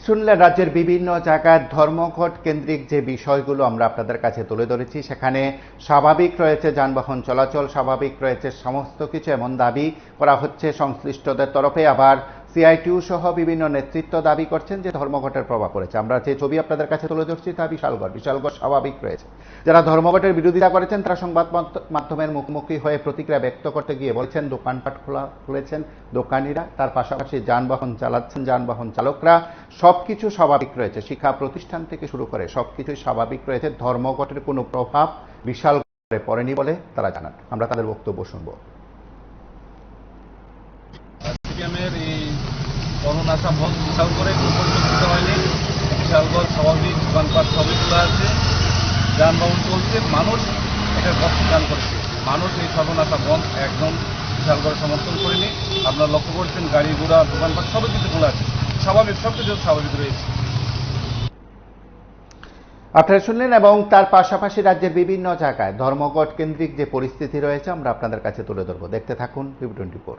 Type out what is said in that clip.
শুনলেন রাজ্যের বিভিন্ন জায়গায় ধর্মঘট কেন্দ্রিক যে বিষয়গুলো আমরা আপনাদের কাছে তুলে ধরেছি, সেখানে স্বাভাবিক রয়েছে যানবাহন চলাচল, স্বাভাবিক রয়েছে সমস্ত কিছু, এমন দাবি করা হচ্ছে সংশ্লিষ্টদের তরফে। আবার সিআইটিইউ সহ বিভিন্ন নেতৃত্ব দাবি করছেন যে ধর্মঘটের প্রভাব পড়েছে। আমরা যে ছবি আপনাদের কাছে তুলে ধরছি তা বিশালগড় স্বাভাবিক রয়েছে। যারা ধর্মঘটের বিরোধিতা করেছেন তারা সংবাদ মাধ্যমের মুখোমুখি হয়ে প্রতিক্রিয়া ব্যক্ত করতে গিয়ে বলছেন দোকানপাট খুলেছেন দোকানিরা, তার পাশাপাশি যানবাহন চালাচ্ছেন যানবাহন চালকরা, সবকিছু স্বাভাবিক রয়েছে। শিক্ষা প্রতিষ্ঠান থেকে শুরু করে সবকিছুই স্বাভাবিক রয়েছে, ধর্মঘটের কোনো প্রভাব বিশালগড়ে পড়েনি বলে তারা জানান। আমরা তাদের বক্তব্য শুনব। এই করোনা সম্ভব বিশালগড়ে পরিবর্তিত হয়নি। বিশালগড় স্বাভাবিক, দোকানপাট সবই খোলা আছে, যানবাহন চলছে, মানুষ এটা প্রত্যাখ্যান করেছে। মানুষ এই সর্বনাশা বন্ধ একদম বিশালগড় সমর্থন করেনি। আপনারা লক্ষ্য করছেন গাড়ি ঘোড়া দোকানপাট সবই কিছু খোলা আছে, স্বাভাবিক, সব কিছু স্বাভাবিক রয়েছে। আপনারা শুনলেন। এবং তার পাশাপাশি রাজ্যের বিভিন্ন জায়গায় ধর্মঘট কেন্দ্রিক যে পরিস্থিতি রয়েছে আমরা আপনাদের কাছে তুলে ধরবো। দেখতে থাকুন PB24।